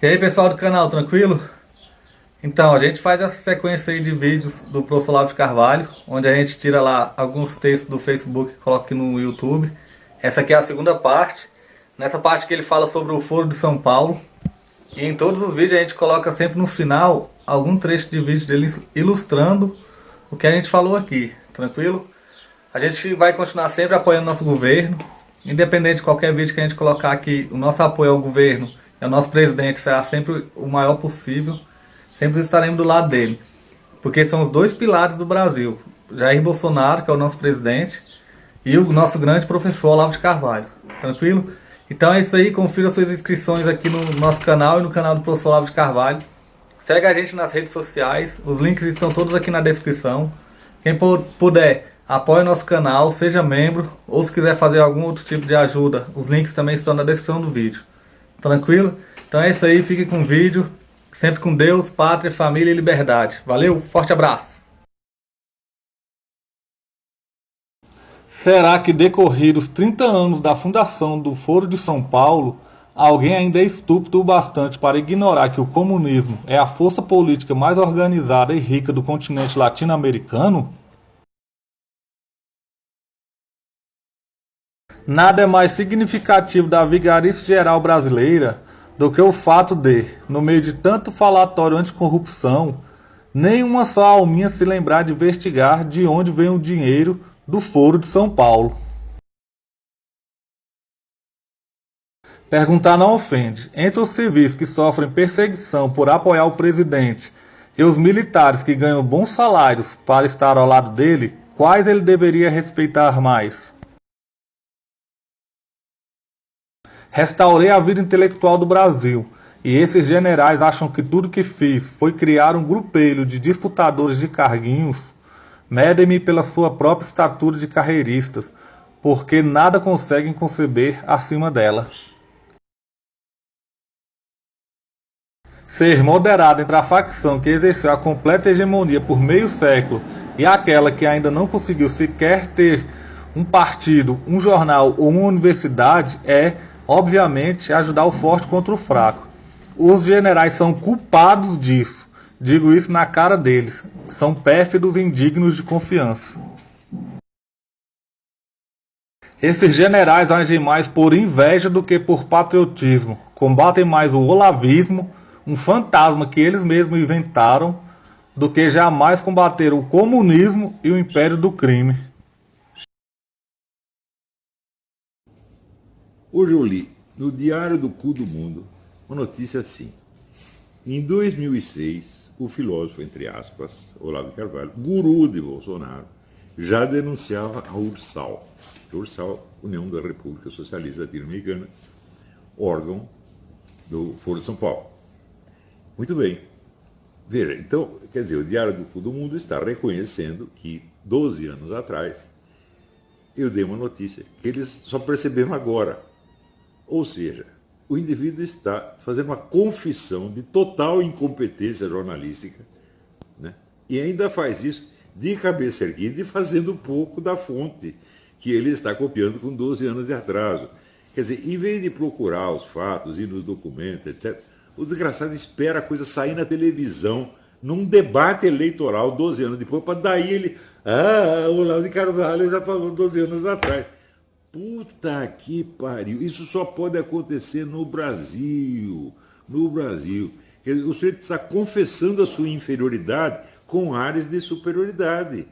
E aí pessoal do canal, tranquilo? Então, a gente faz essa sequência aí de vídeos do professor Olavo de Carvalho, onde a gente tira lá alguns textos do Facebook e coloca aqui no YouTube. Essa aqui é a segunda parte. Nessa parte que ele fala sobre o Foro de São Paulo. E em todos os vídeos a gente coloca sempre no final algum trecho de vídeo dele ilustrando o que a gente falou aqui, tranquilo? A gente vai continuar sempre apoiando nosso governo, independente de qualquer vídeo que a gente colocar aqui, o nosso apoio ao governo e ao nosso presidente será sempre o maior possível. Sempre estaremos do lado dele, porque são os dois pilares do Brasil, Jair Bolsonaro, que é o nosso presidente, e o nosso grande professor Olavo de Carvalho, tranquilo? Então é isso aí, confira suas inscrições aqui no nosso canal e no canal do professor Olavo de Carvalho. Segue a gente nas redes sociais, os links estão todos aqui na descrição. Quem puder, apoie o nosso canal, seja membro, ou se quiser fazer algum outro tipo de ajuda, os links também estão na descrição do vídeo. Tranquilo? Então é isso aí, fique com o vídeo. Sempre com Deus, pátria, família e liberdade. Valeu, forte abraço. Será que decorridos 30 anos da fundação do Foro de São Paulo, alguém ainda é estúpido o bastante para ignorar que o comunismo é a força política mais organizada e rica do continente latino-americano? Nada é mais significativo da vigarice geral brasileira do que o fato de, no meio de tanto falatório anticorrupção, nenhuma só alminha se lembrar de investigar de onde vem o dinheiro do Foro de São Paulo. Perguntar não ofende. Entre os civis que sofrem perseguição por apoiar o presidente e os militares que ganham bons salários para estar ao lado dele, quais ele deveria respeitar mais? Restaurei a vida intelectual do Brasil, e esses generais acham que tudo que fiz foi criar um grupelho de disputadores de carguinhos? Medem-me pela sua própria estatura de carreiristas, porque nada conseguem conceber acima dela. Ser moderado entre a facção que exerceu a completa hegemonia por meio século e aquela que ainda não conseguiu sequer ter um partido, um jornal ou uma universidade é, obviamente, ajudar o forte contra o fraco. Os generais são culpados disso. Digo isso na cara deles. São pérfidos e indignos de confiança. Esses generais agem mais por inveja do que por patriotismo. Combatem mais o olavismo, um fantasma que eles mesmos inventaram, do que jamais combateram o comunismo e o império do crime. Hoje eu li no Diário do Cu do Mundo uma notícia assim. Em 2006, o filósofo, entre aspas, Olavo de Carvalho, guru de Bolsonaro, já denunciava a URSAL. A URSAL, União da República Socialista Latino-Americana, órgão do Foro de São Paulo. Muito bem. Veja, então, quer dizer, o Diário do Cu do Mundo está reconhecendo que 12 anos atrás eu dei uma notícia que eles só perceberam agora. Ou seja, o indivíduo está fazendo uma confissão de total incompetência jornalística, né? E ainda faz isso de cabeça erguida e fazendo pouco da fonte que ele está copiando com 12 anos de atraso. Quer dizer, em vez de procurar os fatos, ir nos documentos, etc., o desgraçado espera a coisa sair na televisão, num debate eleitoral 12 anos depois, para daí ele... o Olavo de Carvalho já falou 12 anos atrás. Puta que pariu. Isso só pode acontecer no Brasil. No Brasil. Quer dizer, o sujeito está confessando a sua inferioridade com áreas de superioridade.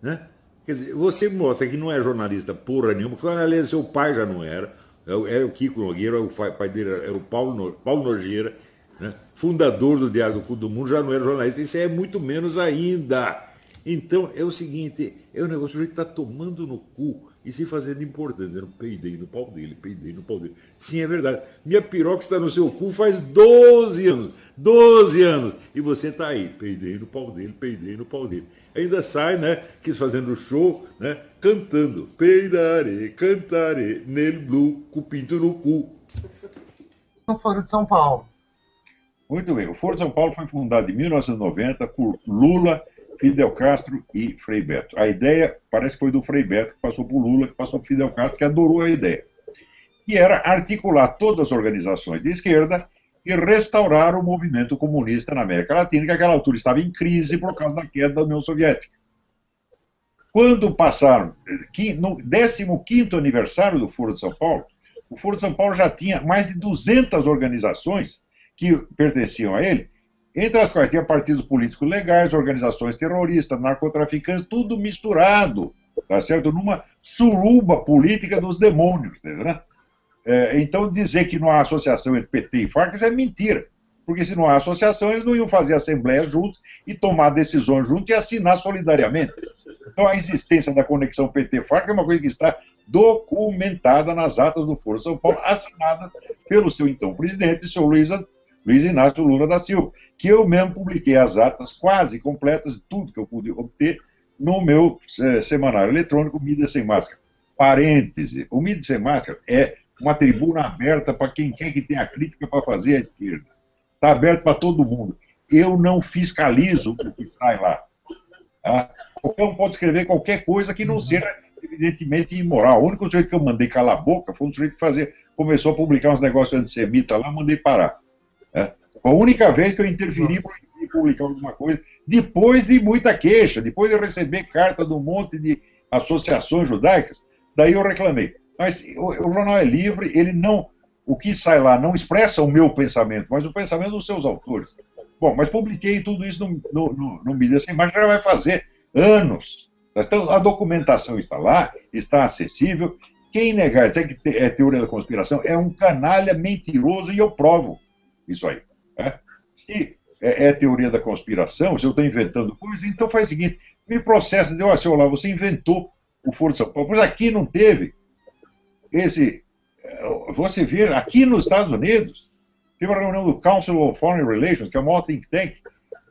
Né? Quer dizer, você mostra que não é jornalista porra nenhuma, porque, aliás, seu pai já não era. Era o Kiko Nogueira, o pai dele era o Paulo Nogueira, né? Fundador do Diário do Cu do Mundo, já não era jornalista. Isso é muito menos ainda. Então, é o seguinte, é um negócio que está tomando no cu e se fazendo importante, dizendo, peidei no pau dele, peidei no pau dele. Sim, é verdade. Minha piroca está no seu cu faz 12 anos. 12 anos. E você está aí, peidei no pau dele, peidei no pau dele. Ainda sai, né, que fazendo show, né, cantando, peidarei, cantarei, nele blue, com pinto no cu. No Foro de São Paulo. Muito bem. O Foro de São Paulo foi fundado em 1990 por Lula, Fidel Castro e Frei Beto. A ideia parece que foi do Frei Beto, que passou para o Lula, que passou para o Fidel Castro, que adorou a ideia. E era articular todas as organizações de esquerda e restaurar o movimento comunista na América Latina, que naquela altura estava em crise por causa da queda da União Soviética. Quando passaram, no 15º aniversário do Foro de São Paulo, o Foro de São Paulo já tinha mais de 200 organizações que pertenciam a ele, entre as quais tinha partidos políticos legais, organizações terroristas, narcotraficantes, tudo misturado, tá certo? Numa suruba política dos demônios, né? Então, dizer que não há associação entre PT e Farc, isso é mentira. Porque se não há associação, eles não iam fazer assembleias juntos e tomar decisões juntos e assinar solidariamente. Então, a existência da conexão PT-Farc é uma coisa que está documentada nas atas do Foro de São Paulo, assinada pelo seu então presidente, o senhor Luiz Inácio Lula da Silva, que eu mesmo publiquei as atas quase completas de tudo que eu pude obter no meu semanário eletrônico Mídia Sem Máscara. Parêntese, o Mídia Sem Máscara é uma tribuna aberta para quem quer que tenha crítica para fazer à esquerda. Está aberto para todo mundo. Eu não fiscalizo o que sai lá. Tá? Qualquer um pode escrever qualquer coisa que não seja evidentemente imoral. O único sujeito que eu mandei calar a boca foi um sujeito que começou a publicar uns negócios antissemitas lá, mandei parar. A única vez que eu interferi para publicar alguma coisa, depois de muita queixa, depois de receber carta de um monte de associações judaicas, daí eu reclamei. Mas o jornal é livre, o que sai lá não expressa o meu pensamento, mas o pensamento dos seus autores. Bom, mas publiquei tudo isso no Mídia Sem Máscara, já vai fazer anos. Então, a documentação está lá, está acessível. Quem negar, dizer que é teoria da conspiração, é um canalha mentiroso e eu provo isso aí. Se é teoria da conspiração, se eu estou inventando coisa, então faz o seguinte, me processa, diz, senhor Olavo, você inventou o Foro de São Paulo, pois aqui não teve você vê, aqui nos Estados Unidos, teve uma reunião do Council of Foreign Relations, que é o maior think tank,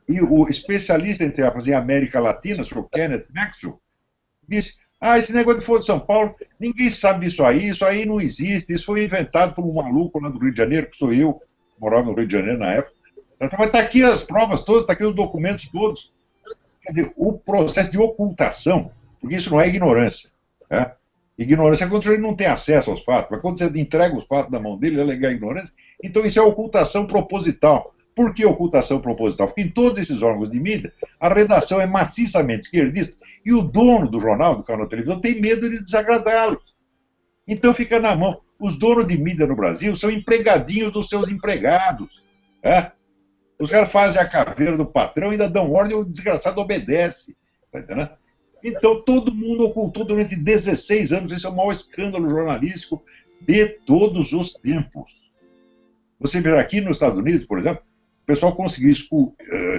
e o especialista, entre aspas, em América Latina, o Sr. Kenneth Maxwell, disse, esse negócio de Foro de São Paulo, ninguém sabe disso aí não existe, isso foi inventado por um maluco lá do Rio de Janeiro, que sou eu, morava no Rio de Janeiro na época, mas está aqui as provas todas, está aqui os documentos todos. Quer dizer, o processo de ocultação, porque isso não é ignorância, ignorância é quando ele não tem acesso aos fatos, mas quando você entrega os fatos na mão dele, é alegar ignorância, então isso é ocultação proposital. Por que ocultação proposital? Porque em todos esses órgãos de mídia, a redação é maciçamente esquerdista e o dono do jornal, do canal de televisão, tem medo de desagradá-los. Então fica na mão. Os donos de mídia no Brasil são empregadinhos dos seus empregados. Os caras fazem a caveira do patrão e ainda dão ordem e o desgraçado obedece. Tá entendendo? Então todo mundo ocultou durante 16 anos. Esse é o maior escândalo jornalístico de todos os tempos. Você vê aqui nos Estados Unidos, por exemplo, o pessoal conseguiu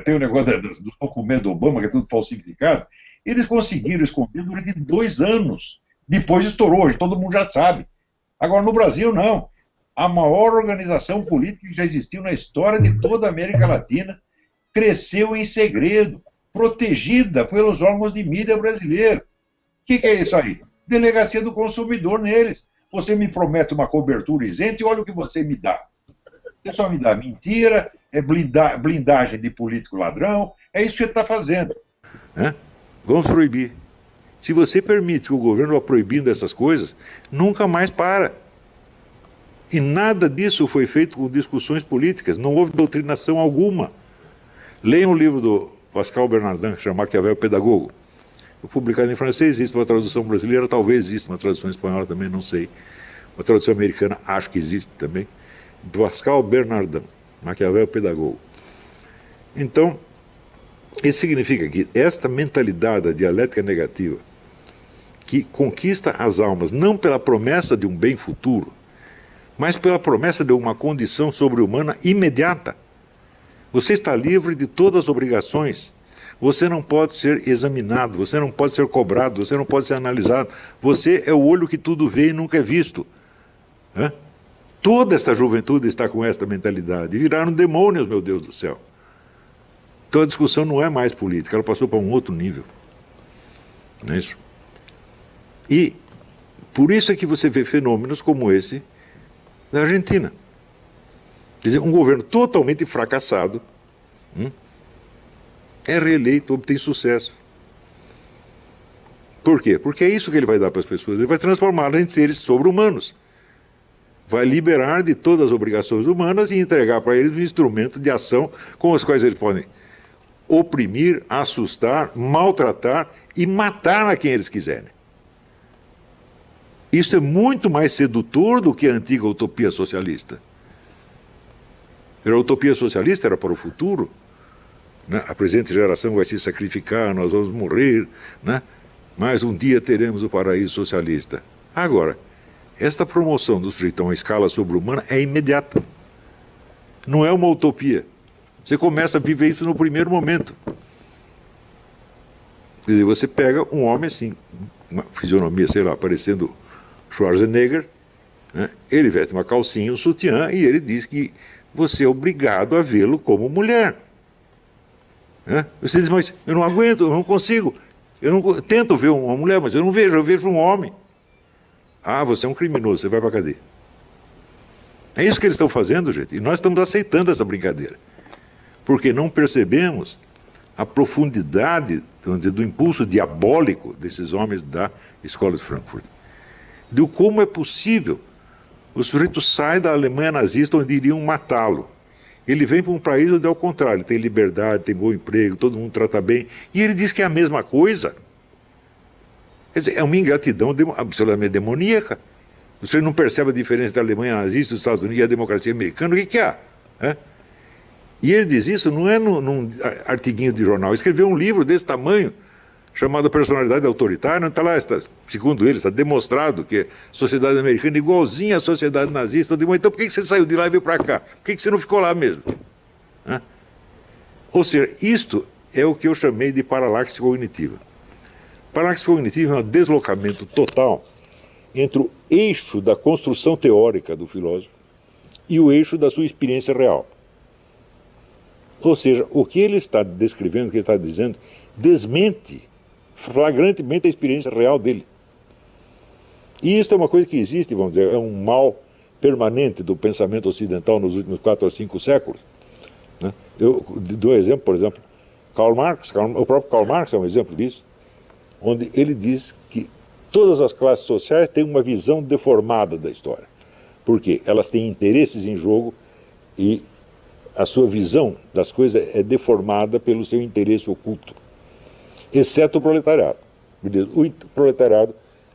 tem o negócio dos documentos do Obama, que é tudo falsificado, eles conseguiram esconder durante 2 anos. Depois estourou, e todo mundo já sabe. Agora, no Brasil, não. A maior organização política que já existiu na história de toda a América Latina cresceu em segredo, protegida pelos órgãos de mídia brasileiros. O que é isso aí? Delegacia do consumidor neles. Você me promete uma cobertura isenta e olha o que você me dá. Você só me dá mentira, blindagem de político ladrão, é isso que você está fazendo. Vamos proibir. Se você permite que o governo vá proibindo essas coisas, nunca mais para. E nada disso foi feito com discussões políticas, não houve doutrinação alguma. Leiam o livro do Pascal Bernardin, que chama Maquiavel Pedagogo. Publicado em francês, existe uma tradução brasileira, talvez exista uma tradução espanhola também, não sei. Uma tradução americana, acho que existe também. Do Pascal Bernardin, Maquiavel Pedagogo. Então, isso significa que esta mentalidade da dialética negativa, que conquista as almas não pela promessa de um bem futuro, mas pela promessa de uma condição sobre-humana imediata. Você está livre de todas as obrigações. Você não pode ser examinado, você não pode ser cobrado, você não pode ser analisado. Você é o olho que tudo vê e nunca é visto. Toda esta juventude está com esta mentalidade. Viraram demônios, meu Deus do céu. Então a discussão não é mais política, ela passou para um outro nível. Não é isso? E por isso é que você vê fenômenos como esse na Argentina. Quer dizer, um governo totalmente fracassado é reeleito, obtém sucesso. Por quê? Porque é isso que ele vai dar para as pessoas. Ele vai transformá-las em seres sobre-humanos. vai liberar de todas as obrigações humanas e entregar para eles um instrumento de ação com os quais eles podem oprimir, assustar, maltratar e matar a quem eles quiserem. Isso é muito mais sedutor do que a antiga utopia socialista. A utopia socialista era para o futuro, né? A presente geração vai se sacrificar, nós vamos morrer, né? Mas um dia teremos o paraíso socialista. Agora, esta promoção do sujeito a uma escala sobre-humana é imediata. Não é uma utopia. Você começa a viver isso no primeiro momento. Quer dizer, você pega um homem assim, uma fisionomia, sei lá, parecendo Schwarzenegger, né? Ele veste uma calcinha, um sutiã, e ele diz que você é obrigado a vê-lo como mulher. Né? Você diz, mas eu não aguento, eu não consigo. Tento ver uma mulher, mas eu vejo um homem. Ah, você é um criminoso, você vai para a cadeia. É isso que eles estão fazendo, gente, e nós estamos aceitando essa brincadeira. Porque não percebemos a profundidade, vamos dizer, do impulso diabólico desses homens da Escola de Frankfurt. De como é possível o sujeito sai da Alemanha nazista onde iriam matá-lo. Ele vem para um país onde é o contrário, ele tem liberdade, tem bom emprego, todo mundo trata bem, e ele diz que é a mesma coisa. Quer dizer, é uma ingratidão absolutamente demoníaca. Você não percebe a diferença da Alemanha nazista, dos Estados Unidos e a democracia americana, o que há? É? E ele diz isso não é num artiguinho de jornal, ele escreveu um livro desse tamanho, chamado Personalidade Autoritária, está lá, segundo ele, está demonstrado que a sociedade americana é igualzinha à sociedade nazista. Então por que você saiu de lá e veio para cá? Por que você não ficou lá mesmo? Hã? Ou seja, isto é o que eu chamei de paralaxe cognitiva. Paralaxe cognitiva é um deslocamento total entre o eixo da construção teórica do filósofo e o eixo da sua experiência real. Ou seja, o que ele está descrevendo, o que ele está dizendo, desmente flagrantemente a experiência real dele. E isso é uma coisa que existe, vamos dizer, é um mal permanente do pensamento ocidental nos últimos 4 ou 5 séculos. Né? Eu dou um exemplo, por exemplo, Karl Marx, o próprio Karl Marx é um exemplo disso, onde ele diz que todas as classes sociais têm uma visão deformada da história, porque elas têm interesses em jogo e a sua visão das coisas é deformada pelo seu interesse oculto. Exceto o proletariado. O proletariado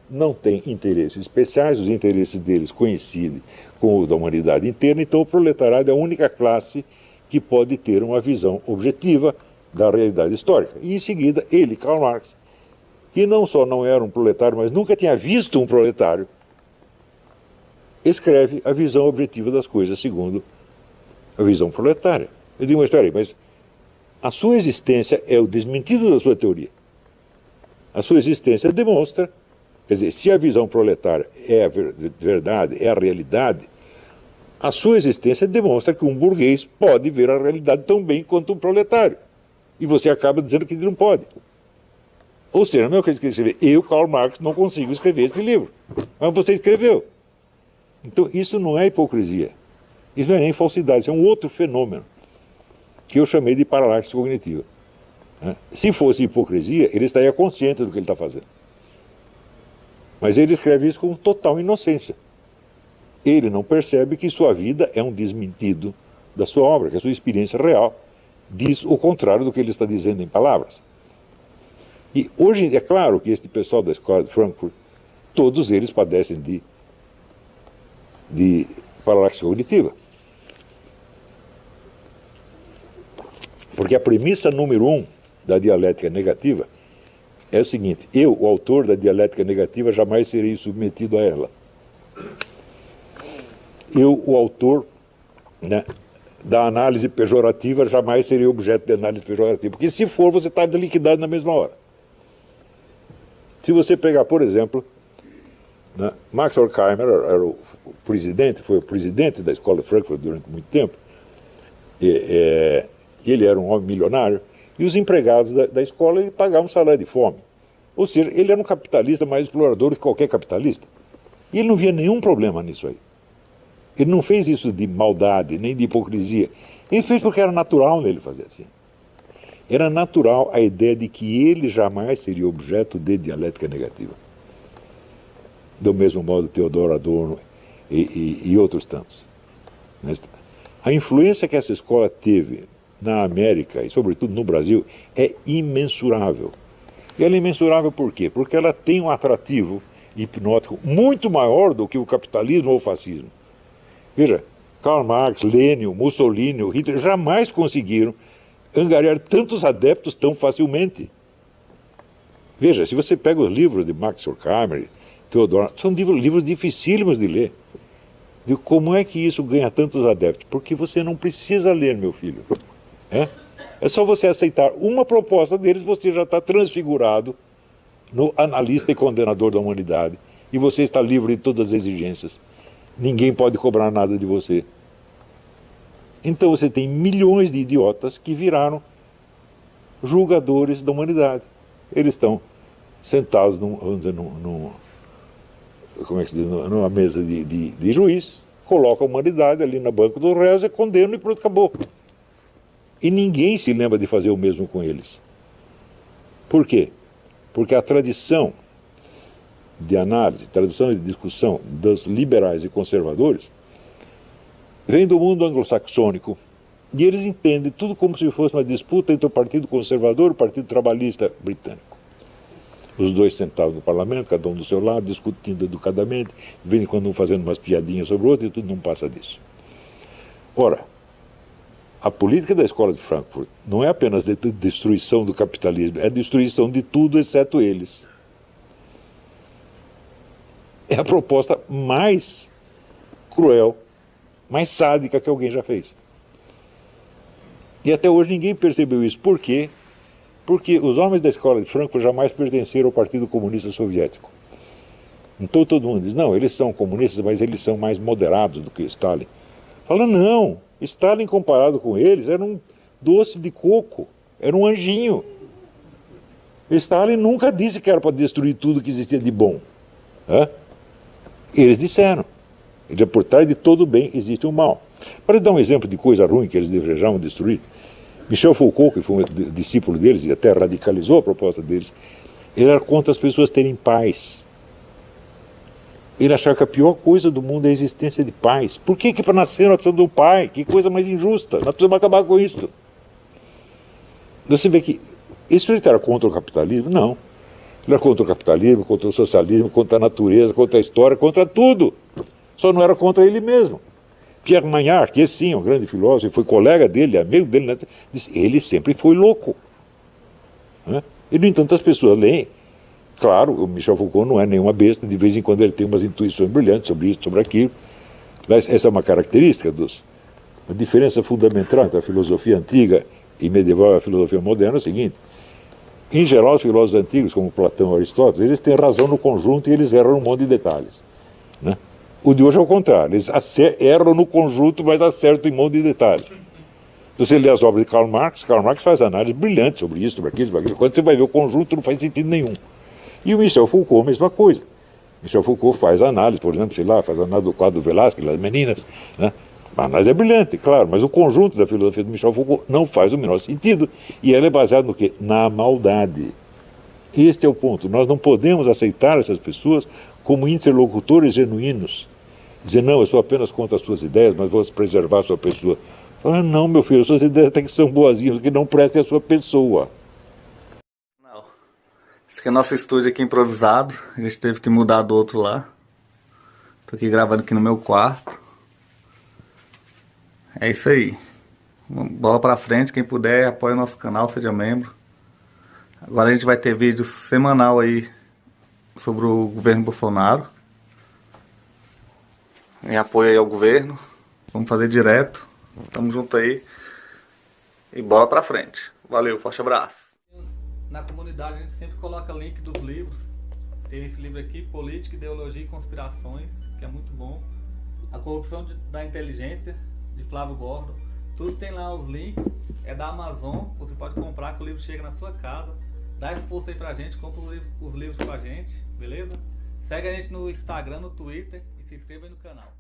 não tem interesses especiais, os interesses deles coincidem com os da humanidade inteira, então o proletariado é a única classe que pode ter uma visão objetiva da realidade histórica. E em seguida, ele, Karl Marx, que não só não era um proletário, mas nunca tinha visto um proletário, escreve a visão objetiva das coisas segundo a visão proletária. Eu digo, mas espera aí, mas a sua existência é o desmentido da sua teoria. A sua existência demonstra, quer dizer, se a visão proletária é a verdade, é a realidade, a sua existência demonstra que um burguês pode ver a realidade tão bem quanto um proletário. E você acaba dizendo que ele não pode. Ou seja, a mesma coisa que escrever, eu, Karl Marx, não consigo escrever este livro. Mas você escreveu. Então, isso não é hipocrisia. Isso não é nem falsidade, isso é um outro fenômeno que eu chamei de paralaxe cognitiva. Se fosse hipocrisia, ele estaria consciente do que ele está fazendo. Mas ele escreve isso com total inocência. Ele não percebe que sua vida é um desmentido da sua obra, que a sua experiência real diz o contrário do que ele está dizendo em palavras. E hoje é claro que este pessoal da Escola de Frankfurt, todos eles padecem de paralaxe cognitiva. Porque a premissa número 1 da dialética negativa é o seguinte: eu, o autor da dialética negativa, jamais serei submetido a ela. Eu, o autor, né, da análise pejorativa, jamais serei objeto de análise pejorativa. Porque se for, você está liquidado na mesma hora. Se você pegar, por exemplo, né, Max Horkheimer era o presidente, foi o presidente da Escola de Frankfurt durante muito tempo, ele era um homem milionário, e os empregados da escola ele pagavam um salário de fome. Ou seja, ele era um capitalista mais explorador que qualquer capitalista. E ele não via nenhum problema nisso aí. Ele não fez isso de maldade, nem de hipocrisia. Ele fez porque era natural nele fazer assim. Era natural a ideia de que ele jamais seria objeto de dialética negativa. Do mesmo modo, Theodor Adorno e outros tantos. A influência que essa escola teve na América e sobretudo no Brasil é imensurável. E ela é imensurável por quê? Porque ela tem um atrativo hipnótico muito maior do que o capitalismo ou o fascismo. Veja, Karl Marx, Lenin, Mussolini, Hitler jamais conseguiram angariar tantos adeptos tão facilmente. Veja, se você pega os livros de Max Horkheimer, Theodor, são livros dificílimos de ler. De como é que isso ganha tantos adeptos? Porque você não precisa ler, meu filho. É só você aceitar uma proposta deles, você já está transfigurado no analista e condenador da humanidade. E você está livre de todas as exigências. Ninguém pode cobrar nada de você. Então você tem milhões de idiotas que viraram julgadores da humanidade. Eles estão sentados como é que se diz, numa mesa de juiz, colocam a humanidade ali na banca dos réus e condenam e pronto, acabou. E ninguém se lembra de fazer o mesmo com eles. Por quê? Porque a tradição de análise, tradição de discussão dos liberais e conservadores vem do mundo anglo-saxônico. E eles entendem tudo como se fosse uma disputa entre o Partido Conservador e o Partido Trabalhista britânico. Os dois sentados no parlamento, cada um do seu lado, discutindo educadamente, de vez em quando um fazendo umas piadinhas sobre o outro, e tudo não passa disso. Ora, a política da escola de Frankfurt não é apenas de destruição do capitalismo, é destruição de tudo exceto eles. É a proposta mais cruel, mais sádica que alguém já fez. E até hoje ninguém percebeu isso. Por quê? Porque os homens da escola de Frankfurt jamais pertenceram ao Partido Comunista Soviético. Então todo mundo diz, não, eles são comunistas, mas eles são mais moderados do que Stalin. Fala, não, Stalin comparado com eles era um doce de coco, era um anjinho. Stalin nunca disse que era para destruir tudo que existia de bom. Eles disseram. Por trás de todo bem existe um mal. Para dar um exemplo de coisa ruim que eles desejavam destruir, Michel Foucault, que foi um discípulo deles e até radicalizou a proposta deles, ele era contra as pessoas terem paz. Ele achava que a pior coisa do mundo é a existência de paz. Por que para nascer nós precisamos de um pai? Que coisa mais injusta. Nós precisamos acabar com isso. Você vê que isso ele era contra o capitalismo? Não. Ele era contra o capitalismo, contra o socialismo, contra a natureza, contra a história, contra tudo. Só não era contra ele mesmo. Pierre Magnard, que sim, é um grande filósofo, foi colega dele, amigo dele, né? Disse, ele sempre foi louco. E, no entanto, as pessoas leem. Claro, o Michel Foucault não é nenhuma besta, de vez em quando ele tem umas intuições brilhantes sobre isso, sobre aquilo. Mas essa é uma característica a diferença fundamental entre a filosofia antiga e medieval e a filosofia moderna é o seguinte. Em geral, os filósofos antigos, como Platão e Aristóteles, eles têm razão no conjunto e eles erram num monte de detalhes. O de hoje é o contrário, eles erram no conjunto, mas acertam em um monte de detalhes. Você lê as obras de Karl Marx faz análise brilhante sobre isso, sobre aquilo, sobre aquilo. Quando você vai ver o conjunto, não faz sentido nenhum. E o Michel Foucault, a mesma coisa. Michel Foucault faz análise, por exemplo, faz análise do quadro do Velázquez, das meninas, A análise é brilhante, claro, mas o conjunto da filosofia do Michel Foucault não faz o menor sentido. E ela é baseada no quê? Na maldade. Este é o ponto. Nós não podemos aceitar essas pessoas como interlocutores genuínos. Dizer, não, eu sou apenas contra as suas ideias, mas vou preservar a sua pessoa. Fala, não, meu filho, suas ideias até que são boazinhas, que não prestem a sua pessoa. Não. Esse aqui é nosso estúdio aqui improvisado. A gente teve que mudar do outro lá. Tô aqui gravando aqui no meu quarto. É isso aí. Bola pra frente, quem puder, apoie o nosso canal, seja membro. Agora a gente vai ter vídeo semanal aí sobre o governo Bolsonaro. Em apoio aí ao governo. Vamos fazer direto. Tamo junto aí. E bola pra frente. Valeu, forte abraço. Na comunidade a gente sempre coloca link dos livros. Tem esse livro aqui, Política, Ideologia e Conspirações, que é muito bom. A Corrupção da Inteligência, de Flávio Gordon. Tudo tem lá os links. É da Amazon. Você pode comprar que o livro chega na sua casa. Dá essa força aí pra gente. Compra os livros com a gente. Beleza? Segue a gente no Instagram, no Twitter. E se inscreva aí no canal.